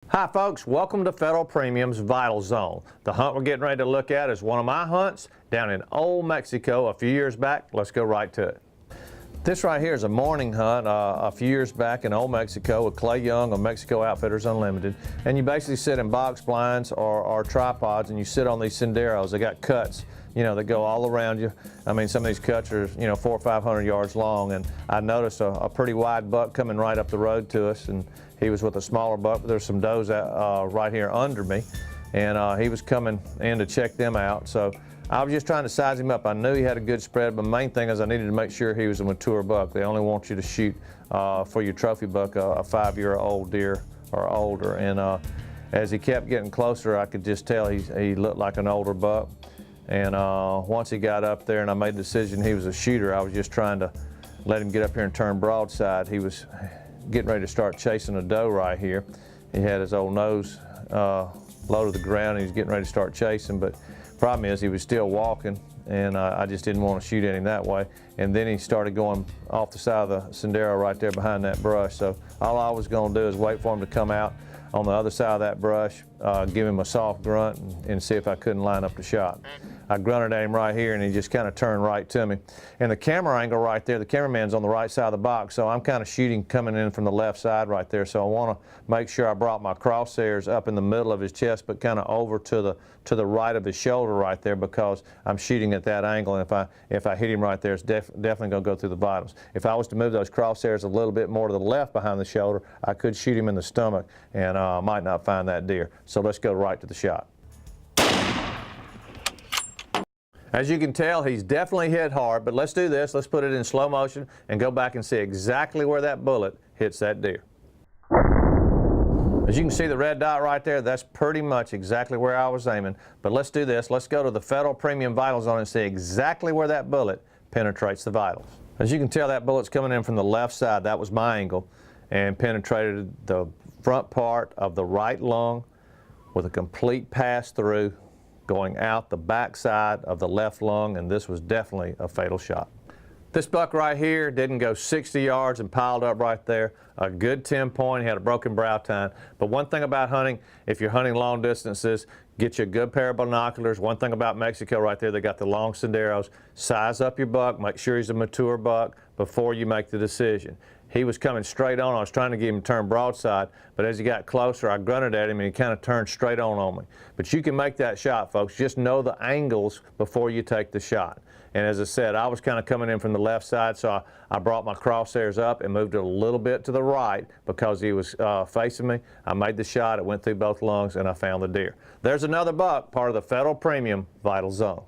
Hi folks, welcome to Federal Premium's Vital Zone. The hunt we're getting ready to look at is one of my hunts down in Old Mexico a few years back. Let's go right to it. This right here is a morning hunt a few years back in Old Mexico with Clay Young of Mexico Outfitters Unlimited. And you basically sit in box blinds or tripods and you sit on these senderos. They got cuts, you know, that go all around you. I mean, some of these cuts are, 400 or 500 yards long. And I noticed a pretty wide buck coming right up the road to us. And he was with a smaller buck, but there's some does right here under me. And he was coming in to check them out. So I was just trying to size him up. I knew he had a good spread, but the main thing is I needed to make sure he was a mature buck. They only want you to shoot for your trophy buck a 5-year-old deer or older. And as he kept getting closer, I could just tell he looked like an older buck. And once he got up there and I made the decision he was a shooter, I was just trying to let him get up here and turn broadside. He was getting ready to start chasing a doe right here. He had his old nose low to the ground and he was getting ready to start chasing, but problem is he was still walking and I just didn't want to shoot at him that way. And then he started going off the side of the Sendero right there behind that brush. So all I was going to do is wait for him to come out on the other side of that brush, give him a soft grunt and see if I couldn't line up the shot. I grunted at him right here and he just kind of turned right to me. And the camera angle right there, the cameraman's on the right side of the box, so I'm kind of shooting coming in from the left side right there. So I want to make sure I brought my crosshairs up in the middle of his chest, but kind of over to the right of his shoulder right there, because I'm shooting at that angle. And if I hit him right there, it's definitely going to go through the vitals. If I was to move those crosshairs a little bit more to the left behind the shoulder, I could shoot him in the stomach and might not find that deer. So let's go right to the shot. As you can tell, he's definitely hit hard, but let's do this. Let's put it in slow motion and go back and see exactly where that bullet hits that deer. As you can see the red dot right there, that's pretty much exactly where I was aiming. But let's do this. Let's go to the Federal Premium Vital Zone and see exactly where that bullet penetrates the vitals. As you can tell, that bullet's coming in from the left side. That was my angle, and penetrated the front part of the right lung with a complete pass through, going out the back side of the left lung, and this was definitely a fatal shot. This buck right here didn't go 60 yards and piled up right there. A good 10 point, he had a broken brow tine. But one thing about hunting, if you're hunting long distances, get you a good pair of binoculars. One thing about Mexico right there, they got the long senderos. Size up your buck, make sure he's a mature buck before you make the decision. He was coming straight on. I was trying to get him to turn broadside, but as he got closer, I grunted at him and he kind of turned straight on me. But you can make that shot, folks. Just know the angles before you take the shot. And as I said, I was kind of coming in from the left side, so I brought my crosshairs up and moved it a little bit to the right because he was facing me. I made the shot, it went through both lungs, and I found the deer. There's another buck, part of the Federal Premium Vital Zone.